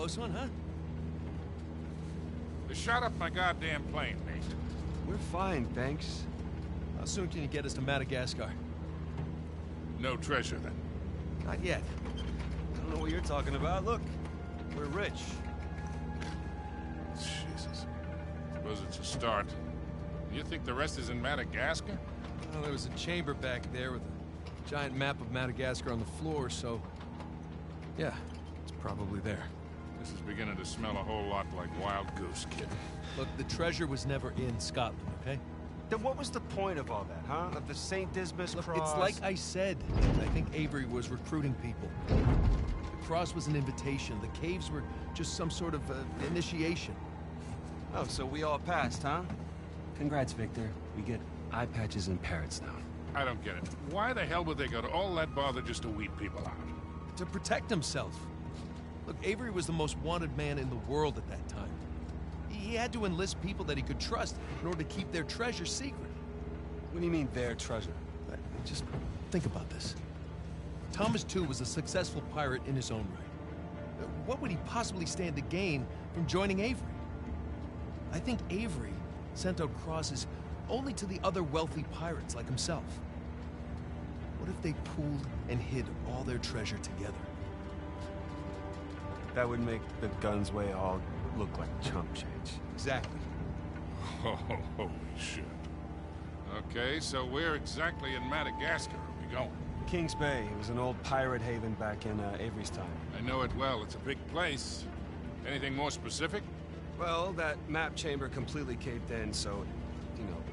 close one, huh? They shot up my goddamn plane, Nate. We're fine, thanks. How soon can you get us to Madagascar? No treasure, then. Not yet. I don't know what you're talking about. Look, we're rich. Jesus. Suppose it's a start. You think the rest is in Madagascar? Well, there was a chamber back there with a giant map of Madagascar on the floor, so... yeah, it's probably there. This is beginning to smell a whole lot like Wild Goose, kid. Look, the treasure was never in Scotland, okay? Then what was the point of all that, huh? Of the St. Dismas Look, cross? it's like I said. I think Avery was recruiting people. The cross was an invitation. The caves were just some sort of initiation. Oh, so we all passed, huh? Congrats, Victor. We get eye patches and parrots now. I don't get it. Why the hell would they go to all that bother just to weed people out? To protect himself. Look, Avery was the most wanted man in the world at that time. He had to enlist people that he could trust in order to keep their treasure secret. What do you mean, their treasure? Just think about this. Thomas, too, was a successful pirate in his own right. What would he possibly stand to gain from joining Avery? I think Avery sent out crosses only to the other wealthy pirates like himself. What if they pooled and hid all their treasure together? That would make the Gunsway all look like chump change. Exactly. Oh, holy shit. Okay, so where exactly in Madagascar are we going? Kings Bay. It was an old pirate haven back in Avery's time. I know it well. It's a big place. Anything more specific? Well, that map chamber completely caved in, so, you know...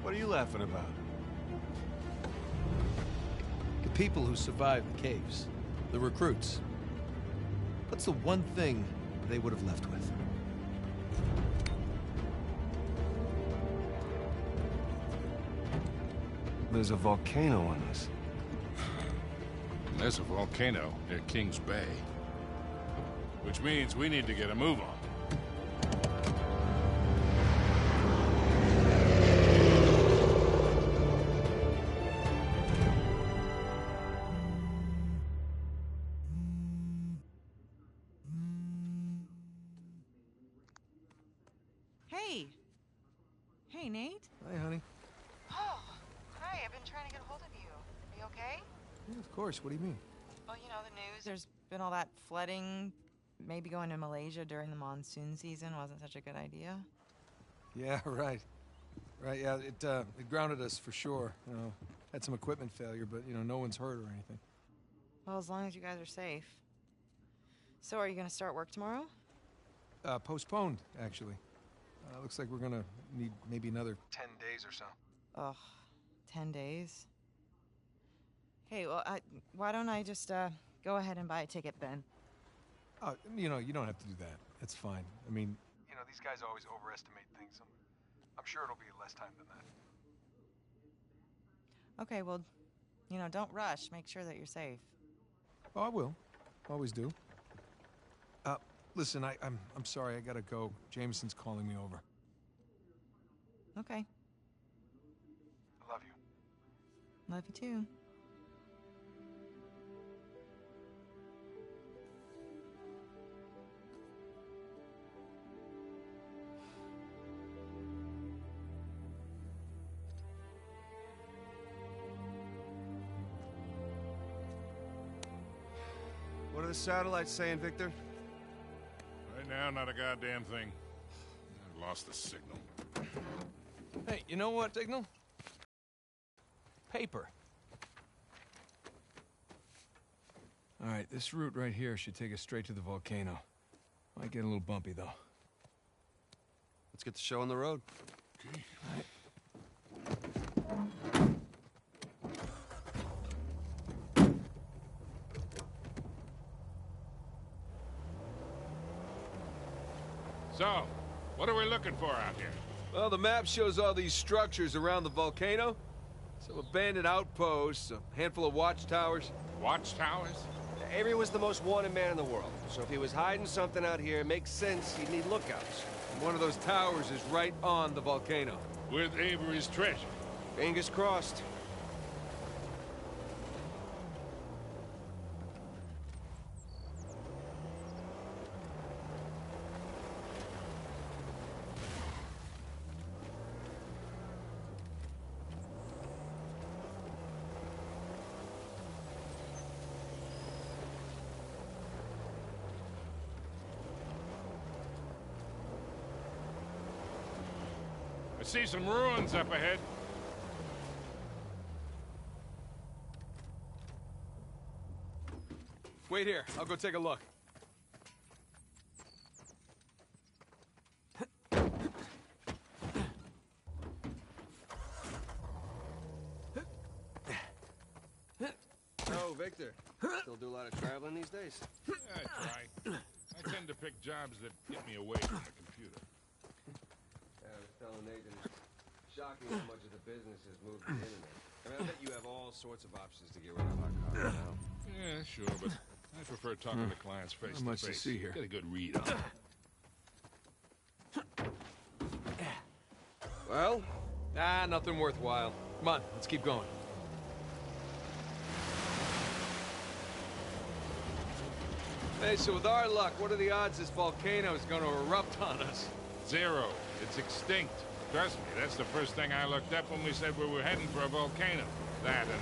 What are you laughing about? The people who survived the caves. The recruits. What's the one thing they would have left with? There's a volcano on us. There's a volcano near Kings Bay. Which means we need to get a move on. Hey. Hey, Nate. Hi, honey. Oh, hi. I've been trying to get a hold of you. Are you okay? Yeah, of course. What do you mean? Well, you know, the news. There's been all that flooding. Maybe going to Malaysia during the monsoon season wasn't such a good idea. Yeah, right. Right, yeah, it grounded us for sure. You know, had some equipment failure, but, you know, no one's hurt or anything. Well, as long as you guys are safe. So, are you going to start work tomorrow? Postponed, actually. Looks like we're gonna need maybe another 10 days or so. Ugh, 10 days? Hey, well, why don't I just, go ahead and buy a ticket then? Oh, you know, you don't have to do that. That's fine. I mean, you know, these guys always overestimate things. I'm sure it'll be less time than that. Okay, well, you know, don't rush. Make sure that you're safe. Oh, I will. Always do. Listen, I'm sorry. I gotta go. Jameson's calling me over. Okay. I love you. Love you too. What are the satellites saying, Victor? Right now, not a goddamn thing. I've lost the signal. Hey, you know what, Signal? Paper. All right, this route right here should take us straight to the volcano. Might get a little bumpy, though. Let's get the show on the road. Okay. All right. So, what are we looking for out here? Well, the map shows all these structures around the volcano. Some abandoned outposts, a handful of watchtowers. Watchtowers? Avery was the most wanted man in the world, so if he was hiding something out here, it makes sense he'd need lookouts. And one of those towers is right on the volcano. With Avery's treasure. Fingers crossed. see some ruins up ahead. Wait here. I'll go take a look. Oh, Victor. Still do a lot of traveling these days? Yeah, I try. I tend to pick jobs that get me away from the computer. Yeah, I was telling Nathan, it's shocking how much of the business has moved to the internet. I mean, I bet you have all sorts of options to get rid of our cars now. Yeah, sure, but I prefer talking to clients face to much to face. see here. Get a good read on it. Well? Nothing worthwhile. Come on, let's keep going. Hey, so with our luck, what are the odds this volcano is going to erupt on us? 0. It's extinct. Trust me, that's the first thing I looked up when we said we were heading for a volcano. That and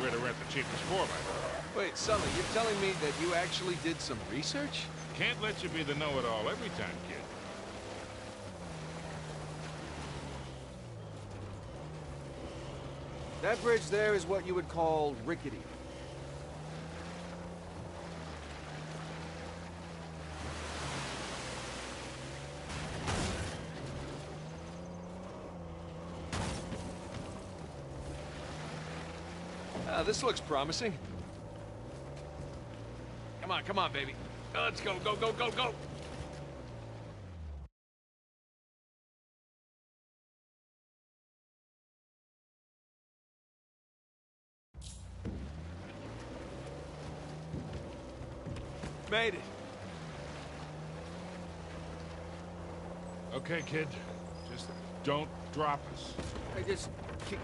where to rent the cheapest 4x4. Wait, Sully, you're telling me that you actually did some research? Can't let you be the know-it-all every time, kid. That bridge there is what you would call rickety. This looks promising. Come on, baby. Let's go, go, go, go, go! Made it. Okay, kid. Just don't drop us. Hey, just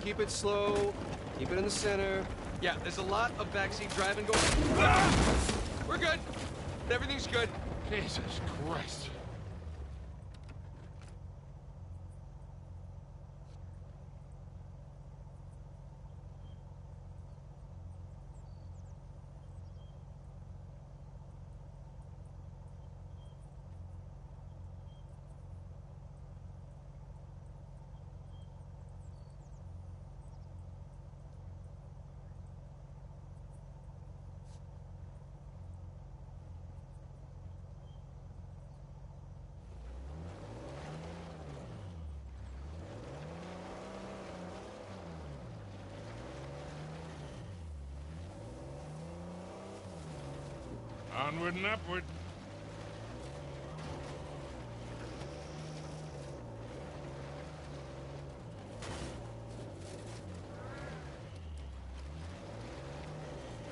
keep it slow. Keep it in the center. Yeah, there's a lot of backseat driving going. Ah! We're good. Everything's good. Jesus Christ. Onward and upward.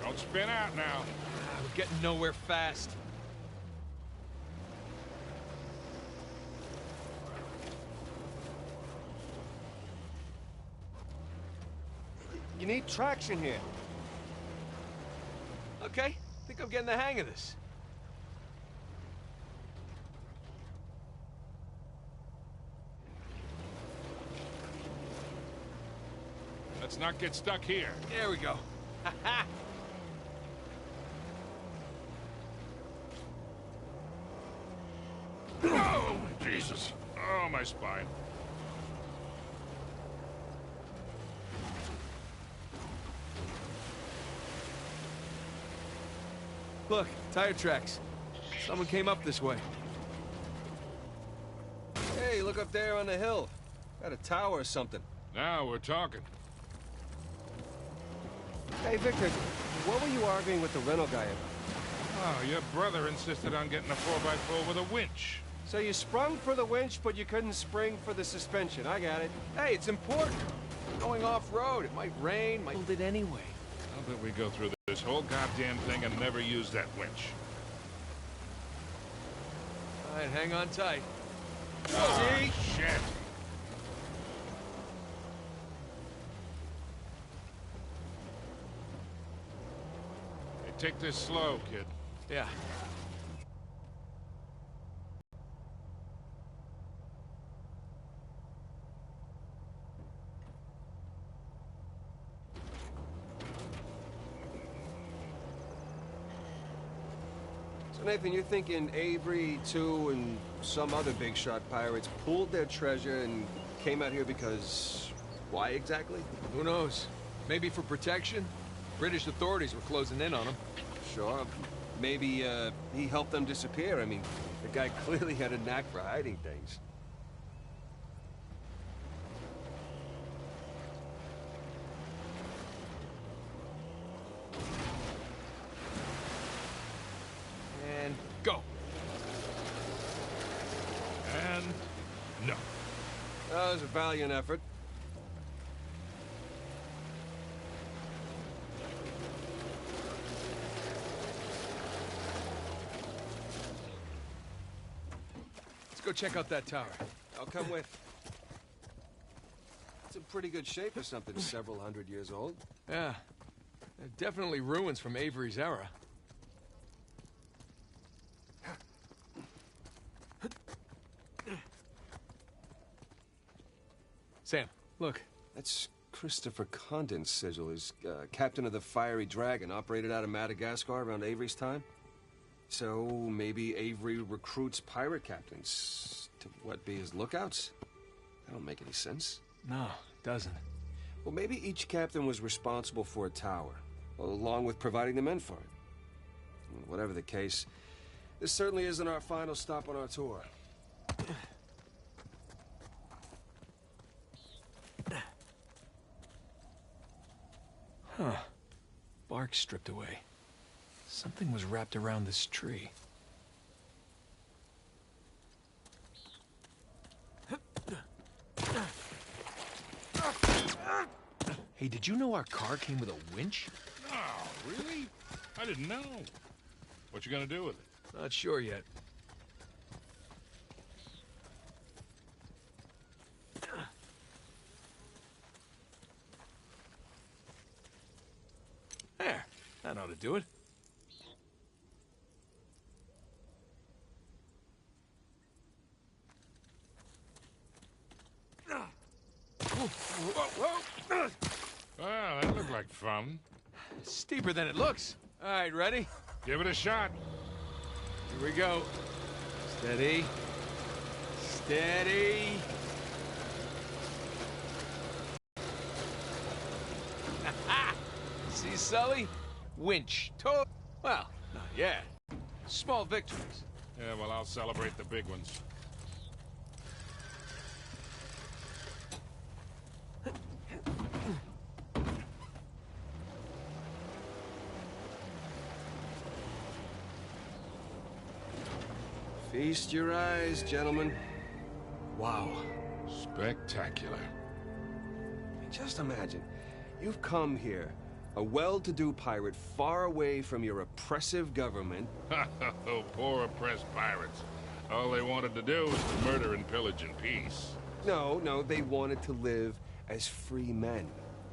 Don't spin out now. We're getting nowhere fast. You need traction here. Okay, I think I'm getting the hang of this. Let's not get stuck here. There we go. Ha ha! Oh, Jesus. Oh, my spine. Look, tire tracks. Someone came up this way. Hey, look up there on the hill. Got a tower or something. Now we're talking. Hey, Victor, what were you arguing with the rental guy about? Oh, your brother insisted on getting a 4x4 with a winch. So you sprung for the winch, but you couldn't spring for the suspension. I got it. Hey, it's important. We're going off-road. It might rain, might... Hold it anyway. How about we go through this whole goddamn thing and never use that winch? All right, hang on tight. Oh, shit. Hey, take this slow, kid. Yeah. So, Nathan, you're thinking Avery, too, and some other big shot pirates pooled their treasure and came out here because... why exactly? Who knows? Maybe for protection? British authorities were closing in on him. Sure. Maybe, he helped them disappear. I mean, the guy clearly had a knack for hiding things. And go. And no. That was a valiant effort. Let's go check out that tower. I'll come with. It's in pretty good shape for something several hundred years old. Yeah. Definitely ruins from Avery's era. Sam, look. That's Christopher Condon's sigil. He's captain of the Fiery Dragon, operated out of Madagascar around Avery's time. So maybe Avery recruits pirate captains to, what, be his lookouts? That don't make any sense. No, it doesn't. Well, maybe each captain was responsible for a tower, along with providing the men for it. Whatever the case, this certainly isn't our final stop on our tour. Huh. Bark stripped away. Something was wrapped around this tree. Hey, did you know our car came with a winch? Oh, really? I didn't know. What you gonna do with it? Not sure yet. There. That ought to do it. Well, that looked like fun. It's steeper than it looks. All right, ready? Give it a shot. Here we go. Steady. Steady. See, Sully? Winch. Well, not yet. Small victories. Yeah, well, I'll celebrate the big ones. Feast your eyes, gentlemen. Wow. Spectacular. Just imagine, you've come here, a well-to-do pirate far away from your oppressive government. Oh, poor oppressed pirates. All they wanted to do was to murder and pillage in peace. No, they wanted to live as free men.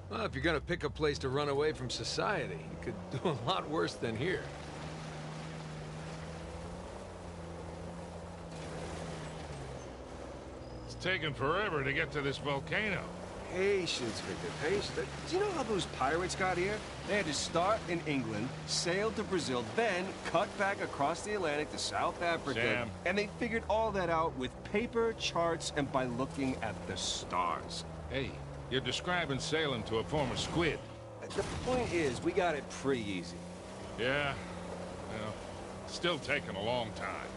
Well, if you're gonna pick a place to run away from society, you could do a lot worse than here. It's taken forever to get to this volcano. Patience, Victor, patience. Do you know how those pirates got here? They had to start in England, sail to Brazil, then cut back across the Atlantic to South Africa. Sam. And they figured all that out with paper, charts, and by looking at the stars. Hey, you're describing sailing to a former squid. The point is, we got it pretty easy. Yeah, well, still taking a long time.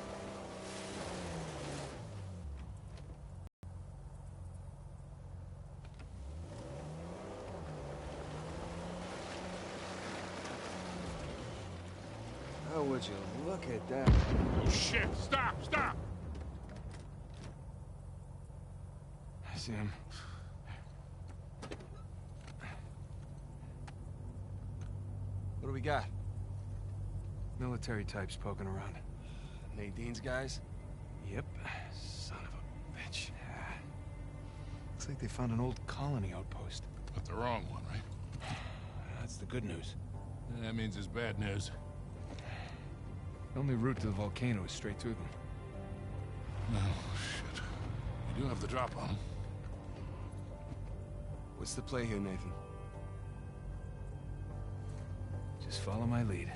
Oh, would you look at that? Oh, shit! Stop! Stop! I see him. What do we got? Military types poking around. Nadine's guys? Yep. Son of a bitch. Yeah. Looks like they found an old colony outpost. But the wrong one, right? That's the good news. That means it's bad news. The only route to the volcano is straight through them. Oh, shit. You do have the drop on them. What's the play here, Nathan? Just follow my lead.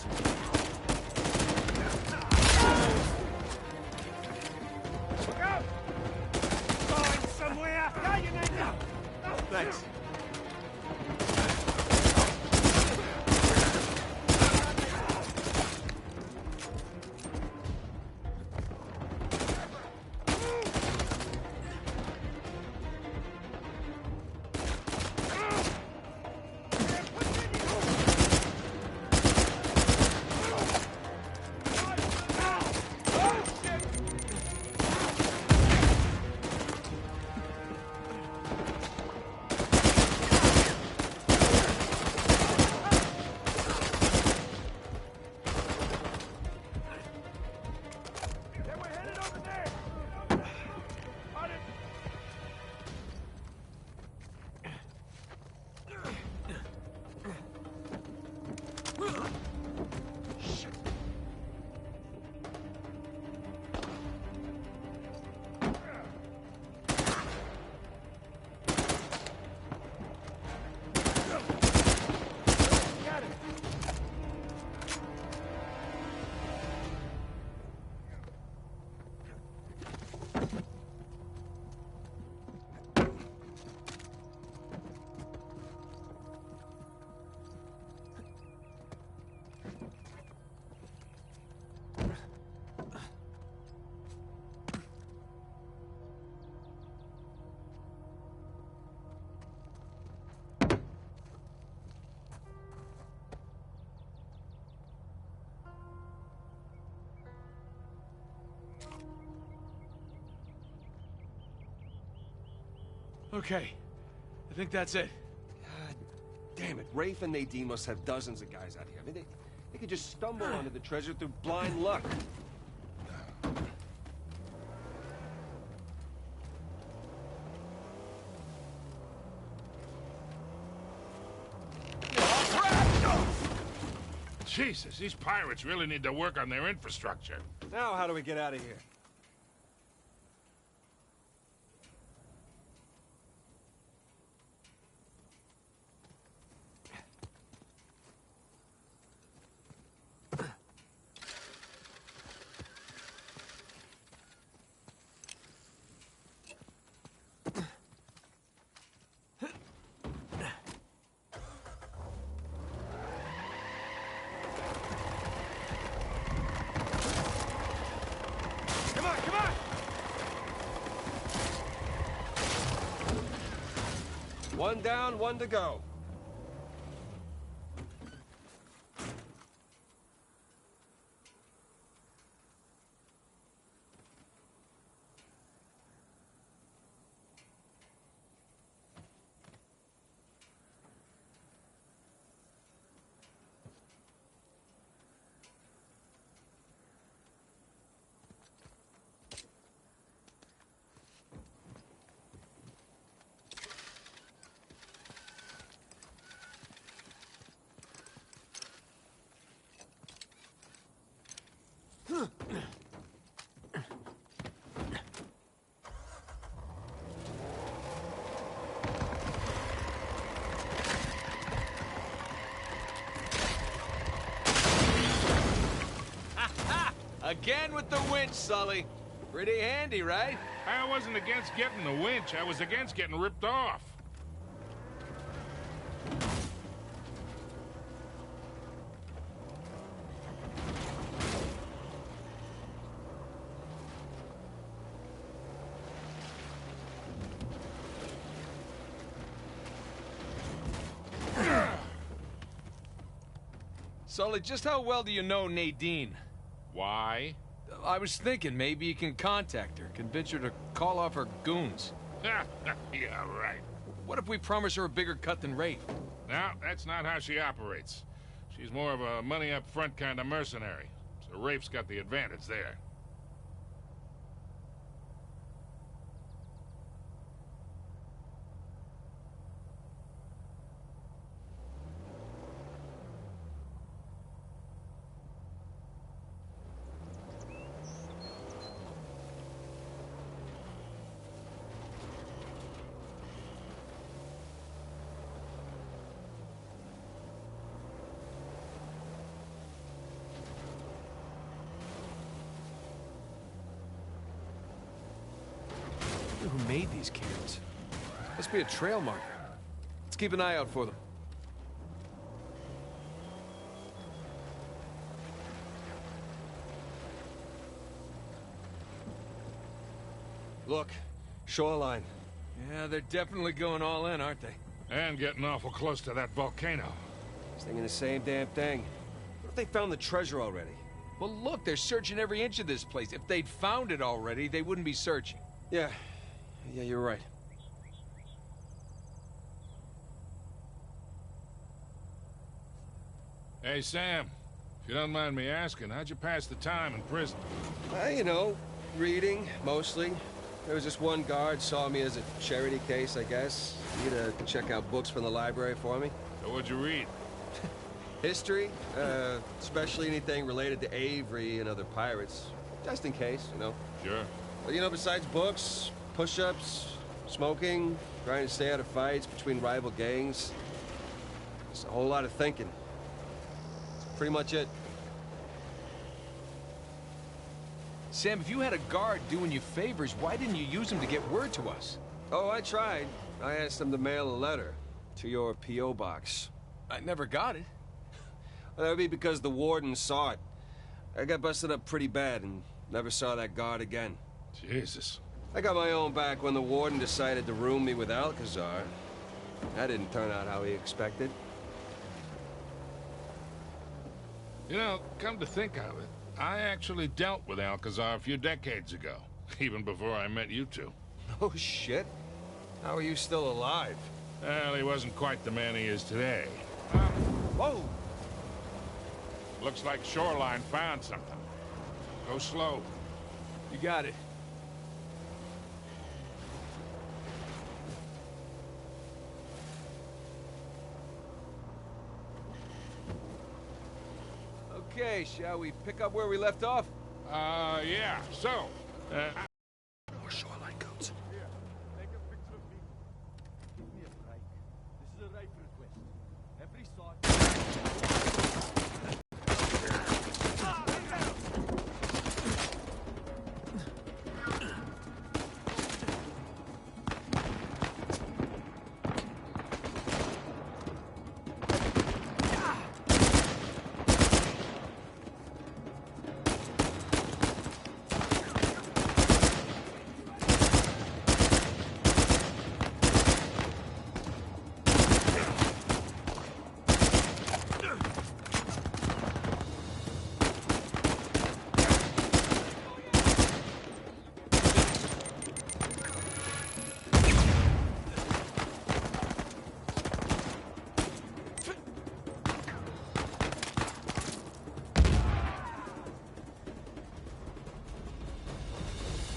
this. Look out! Going somewhere! Thanks. Okay. I think that's it. God damn it. Rafe and Nadine must have dozens of guys out here. I mean, they could just stumble onto the treasure through blind luck. Jesus, these pirates really need to work on their infrastructure. Now how do we get out of here? One down, one to go. Again with the winch, Sully. Pretty handy, right? I wasn't against getting the winch. I was against getting ripped off. Sully, just how well do you know Nadine? Why? I was thinking maybe you can contact her, convince her to call off her goons. Yeah, right. What if we promise her a bigger cut than Rafe? No, that's not how she operates. She's more of a money-up-front kind of mercenary. So Rafe's got the advantage there. made these cairns. Must be a trail marker. Let's keep an eye out for them. Look, shoreline. Yeah, they're definitely going all in, aren't they? And getting awful close to that volcano. Thinking the same damn thing. What if they found the treasure already? Well, look, they're searching every inch of this place. If they'd found it already, they wouldn't be searching. Yeah, you're right. Hey, Sam. If you don't mind me asking, how'd you pass the time in prison? You know, reading, mostly. There was just one guard saw me as a charity case, I guess. He to check out books from the library for me. So what'd you read? History, especially anything related to Avery and other pirates. Just in case, you know. Sure. But, you know, besides books, push-ups, smoking, trying to stay out of fights between rival gangs, just a whole lot of thinking. That's pretty much it. Sam, if you had a guard doing you favors, why didn't you use him to get word to us? Oh, I tried. I asked him to mail a letter to your P.O. box. I never got it. Well, that would be because the warden saw it. I got busted up pretty bad and never saw that guard again. Jesus. I got my own back when the warden decided to room me with Alcazar. That didn't turn out how he expected. You know, come to think of it, I actually dealt with Alcazar a few decades ago, even before I met you two. Oh, shit. How are you still alive? Well, he wasn't quite the man he is today. Whoa! Looks like Shoreline found something. Go slow. You got it. Okay, shall we pick up where we left off? Yeah. So, More shoreline codes. Here, take a picture of me. Give me a break. This is a rape request. Every side.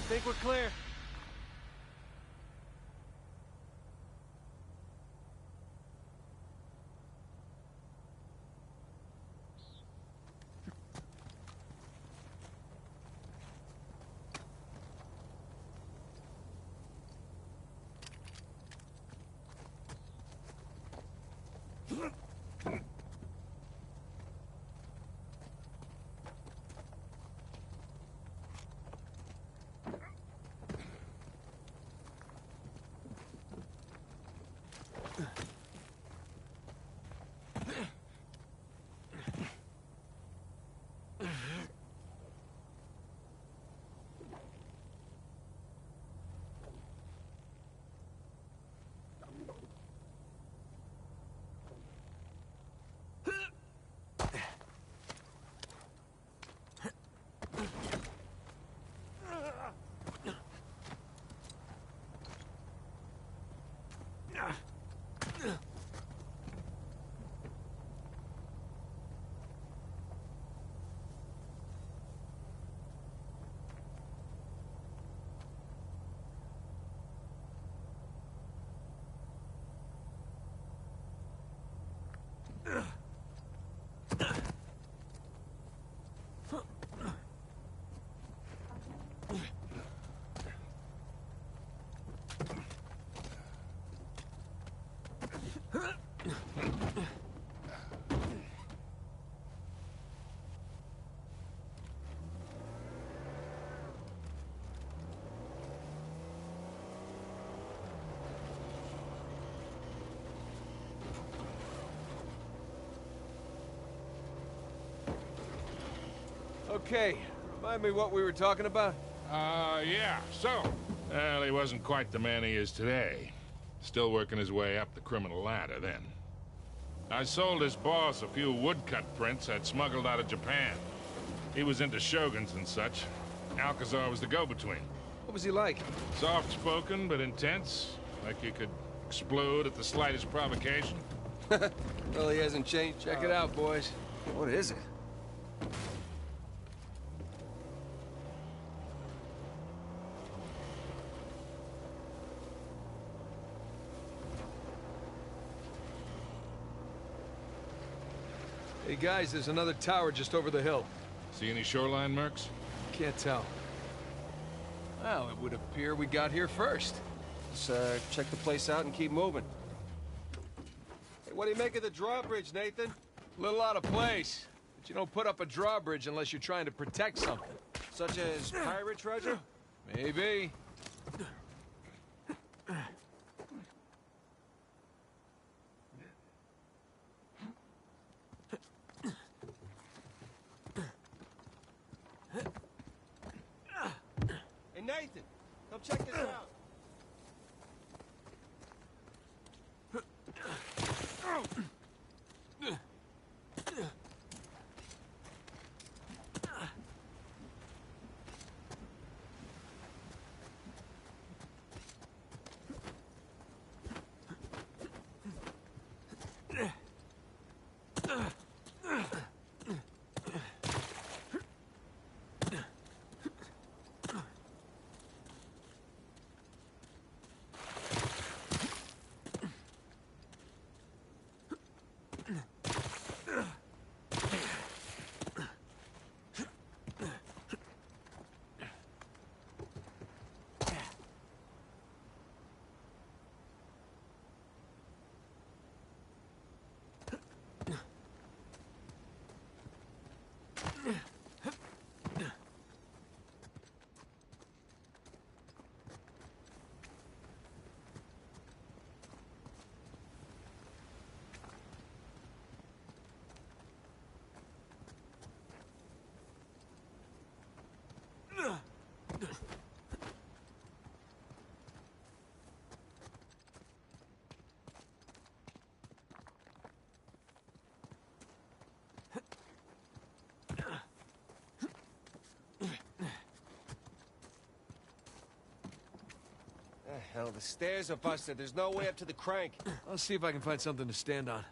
Think we're clear. Okay, remind me what we were talking about? Yeah, so... Well, he wasn't quite the man he is today. Still working his way up the criminal ladder then. I sold his boss a few woodcut prints I'd smuggled out of Japan. He was into shoguns and such. Alcazar was the go-between. What was he like? Soft-spoken, but intense. Like he could explode at the slightest provocation. Well, he hasn't changed. Check it out, boys. What is it? Hey, guys, there's another tower just over the hill. See any shoreline marks? Can't tell. Well, it would appear we got here first. Let's check the place out and keep moving. Hey, what do you make of the drawbridge, Nathan? A little out of place. But you don't put up a drawbridge unless you're trying to protect something. Such as pirate treasure? Maybe. Hey, Nathan, come check this out. Hell, the stairs are busted. There's no way up to the crank. I'll see if I can find something to stand on.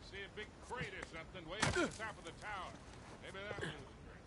See a big crate or something way up the top of the tower. Maybe that'll do the trick.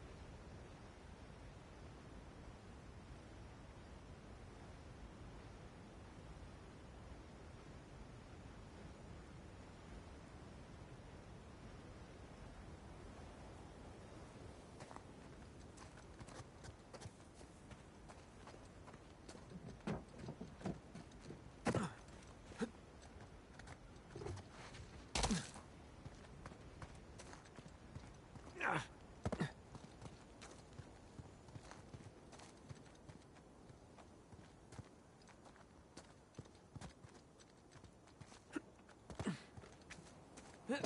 Huh.